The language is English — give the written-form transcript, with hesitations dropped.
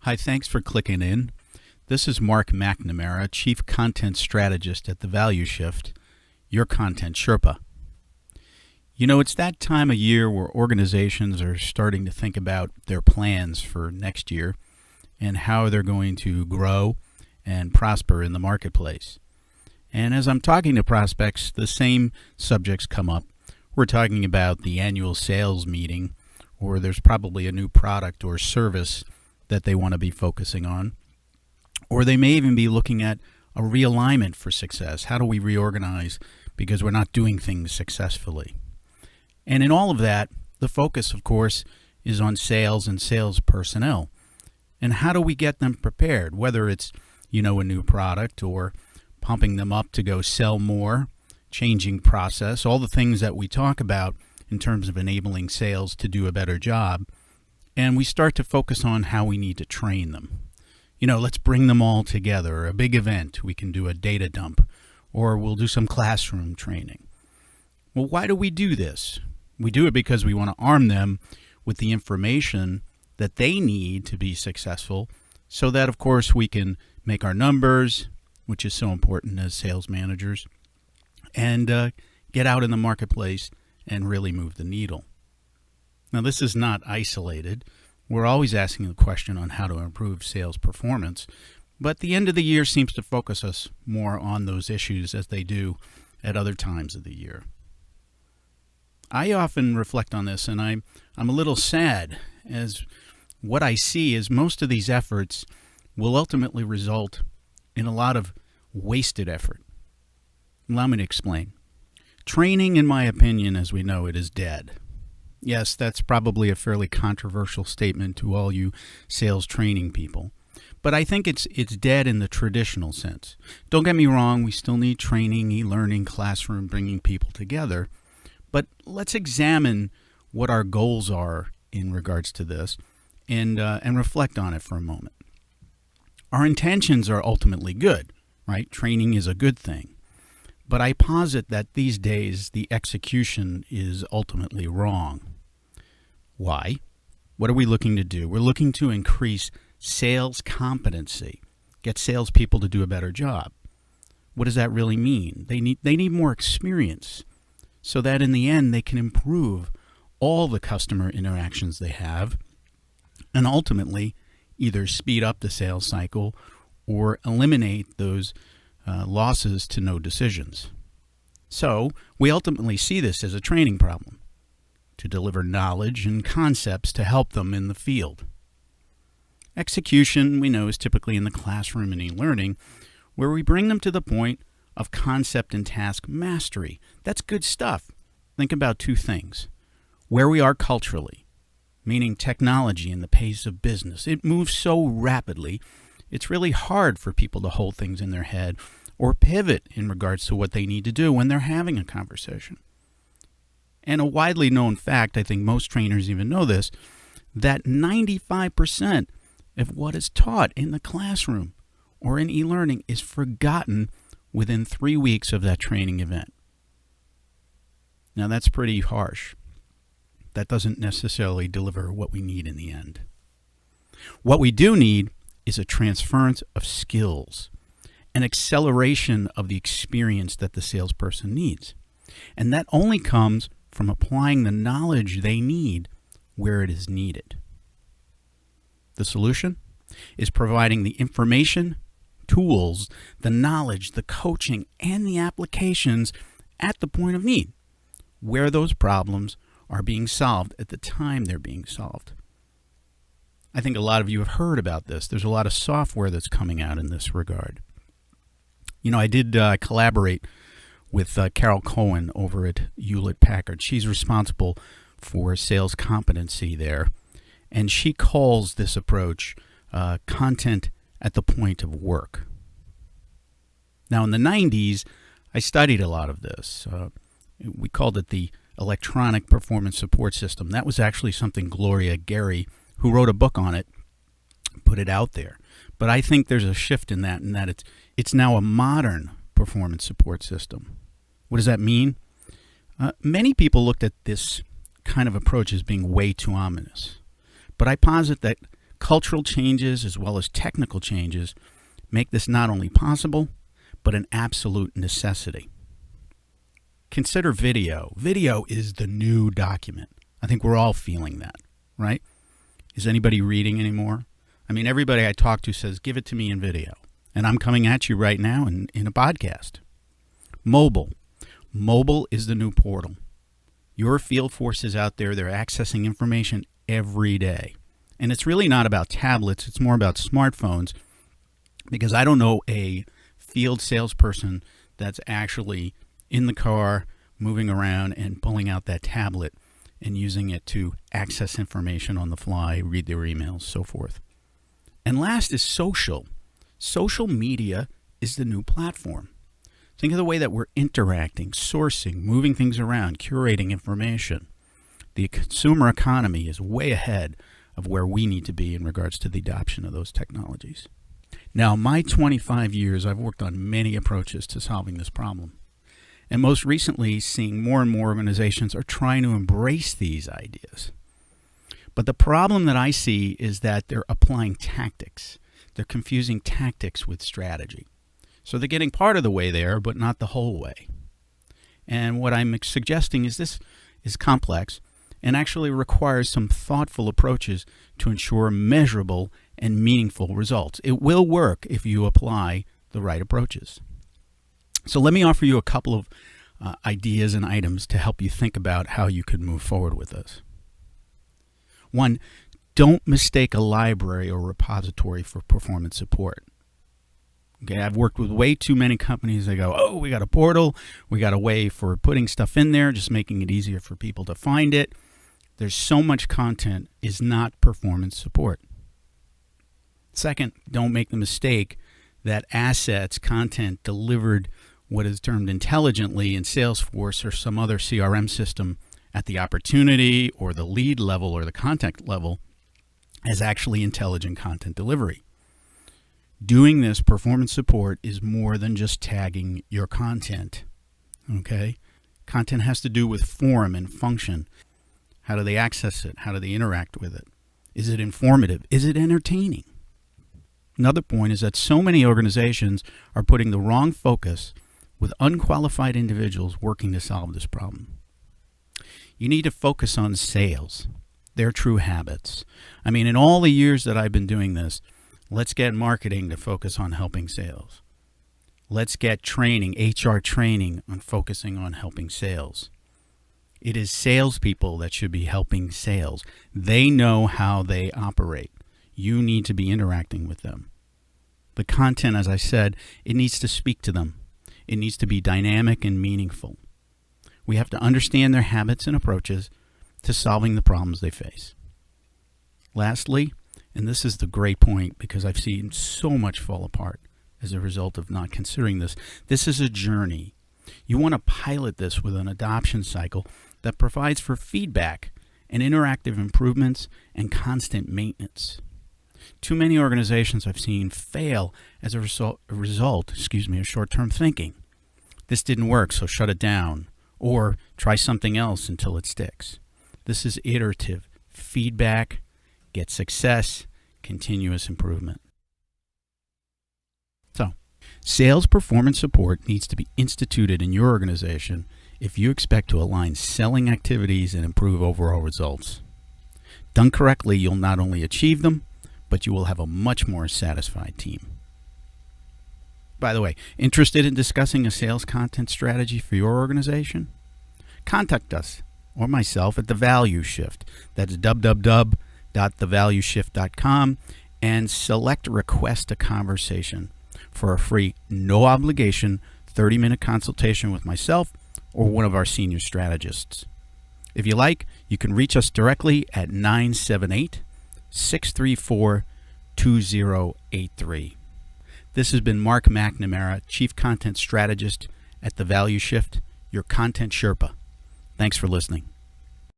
Hi, thanks for clicking in. This is Mark McNamara, Chief Content Strategist at The Value Shift, your Content Sherpa. You know, it's that time of year where organizations are starting to think about their plans for next year and how they're going to grow and prosper in the marketplace. And as I'm talking to prospects, the same subjects come up. We're talking about the annual sales meeting, or there's probably a new product or service that they want to be focusing on. Or they may even be looking at a realignment for success. How do we reorganize because we're not doing things successfully? And in all of that, the focus, of course, is on sales and sales personnel. And how do we get them prepared, whether it's, a new product or pumping them up to go sell more, changing process, all the things that we talk about in terms of enabling sales to do a better job. And we start to focus on how we need to train them. Let's bring them all together. A big event, we can do a data dump, or we'll do some classroom training. Well, why do we do this? We do it because we want to arm them with the information that they need to be successful so that, of course, we can make our numbers, which is so important as sales managers, and get out in the marketplace and really move the needle. Now, this is not isolated. We're always asking the question on how to improve sales performance, but the end of the year seems to focus us more on those issues as they do at other times of the year. I often reflect on this, and I'm a little sad, as what I see is most of these efforts will ultimately result in a lot of wasted effort. Allow me to explain. Training, in my opinion, as we know it, is dead. Yes, that's probably a fairly controversial statement to all you sales training people. But I think it's dead in the traditional sense. Don't get me wrong, we still need training, e-learning, classroom, bringing people together. But let's examine what our goals are in regards to this and reflect on it for a moment. Our intentions are ultimately good, right? Training is a good thing. But I posit that these days the execution is ultimately wrong. Why? What are we looking to do? We're looking to increase sales competency, get salespeople to do a better job. What does that really mean? They need more experience so that in the end they can improve all the customer interactions they have and ultimately either speed up the sales cycle or eliminate those losses to no decisions. So we ultimately see this as a training problem, to deliver knowledge and concepts to help them in the field. Execution, we know, is typically in the classroom and e-learning, where we bring them to the point of concept and task mastery. That's good stuff. Think about two things. Where we are culturally, meaning technology and the pace of business. It moves so rapidly, it's really hard for people to hold things in their head or pivot in regards to what they need to do when they're having a conversation. And a widely known fact, I think most trainers even know this, that 95% of what is taught in the classroom or in e-learning is forgotten within 3 weeks of that training event. Now that's pretty harsh. That doesn't necessarily deliver what we need in the end. What we do need is a transference of skills, an acceleration of the experience that the salesperson needs. And that only comes from applying the knowledge they need where it is needed. The solution is providing the information, tools, the knowledge, the coaching, and the applications at the point of need, where those problems are being solved at the time they're being solved. I think a lot of you have heard about this. There's a lot of software that's coming out in this regard. I did collaborate with Carol Cohen over at Hewlett-Packard. She's responsible for sales competency there, and she calls this approach content at the point of work. Now, in the 90s, I studied a lot of this. We called it the electronic performance support system. That was actually something Gloria Gary, who wrote a book on it, put it out there. But I think there's a shift in that it's now a modern performance support system. What does that mean? Many people looked at this kind of approach as being way too ominous. But I posit that Cultural changes as well as technical changes make this not only possible, but an absolute necessity. Consider video. Video is the new document. I think we're all feeling that, right? Is anybody reading anymore? I mean, everybody I talk to says, give it to me in video. And I'm coming at you right now in a podcast. Mobile. Mobile is the new portal. Your field force is out there. They're accessing information every day. And it's really not about tablets. It's more about smartphones, because I don't know a field salesperson that's actually in the car, moving around and pulling out that tablet and using it to access information on the fly, read their emails, so forth. And last is social. Social media is the new platform. Think of the way that we're interacting, sourcing, moving things around, curating information. The consumer economy is way ahead of where we need to be in regards to the adoption of those technologies. Now, my 25 years, I've worked on many approaches to solving this problem. And most recently, seeing more and more organizations are trying to embrace these ideas. But the problem that I see is that they're applying tactics. They're confusing tactics with strategy. So they're getting part of the way there, but not the whole way. And what I'm suggesting is this is complex and actually requires some thoughtful approaches to ensure measurable and meaningful results. It will work if you apply the right approaches. So let me offer you a couple of ideas and items to help you think about how you could move forward with this. One, don't mistake a library or repository for performance support. Okay, I've worked with way too many companies. They go, oh, we got a portal, we got a way for putting stuff in there, just making it easier for people to find it. There's so much content is not performance support. Second, don't make the mistake that assets, content delivered what is termed intelligently in Salesforce or some other CRM system at the opportunity or the lead level or the contact level as actually intelligent content delivery. Doing this performance support is more than just tagging your content. Okay? Content has to do with form and function. How do they access it? How do they interact with it? Is it informative? Is it entertaining? Another point is that so many organizations are putting the wrong focus with unqualified individuals working to solve this problem. You need to focus on sales, their true habits. I mean, in all the years that I've been doing this, let's get marketing to focus on helping sales. Let's get training, HR training, on focusing on helping sales. It is salespeople that should be helping sales. They know how they operate. You need to be interacting with them. The content, as I said, it needs to speak to them. It needs to be dynamic and meaningful. We have to understand their habits and approaches to solving the problems they face. Lastly, and this is the great point because I've seen so much fall apart as a result of not considering this, this is a journey. You want to pilot this with an adoption cycle that provides for feedback and interactive improvements and constant maintenance. Too many organizations I've seen fail as a result of short-term thinking. This didn't work, so shut it down, or try something else until it sticks. This is iterative feedback, get success, continuous improvement. So, sales performance support needs to be instituted in your organization if you expect to align selling activities and improve overall results. Done correctly, you'll not only achieve them, but you will have a much more satisfied team. By the way, interested in discussing a sales content strategy for your organization? Contact us or myself at The Value Shift. That's www.thevalueshift.com and select Request a Conversation for a free, no obligation 30-minute consultation with myself or one of our senior strategists. If you like, you can reach us directly at 978-634-2083. This has been Mark McNamara, Chief Content Strategist at The Value Shift, your Content Sherpa. Thanks for listening.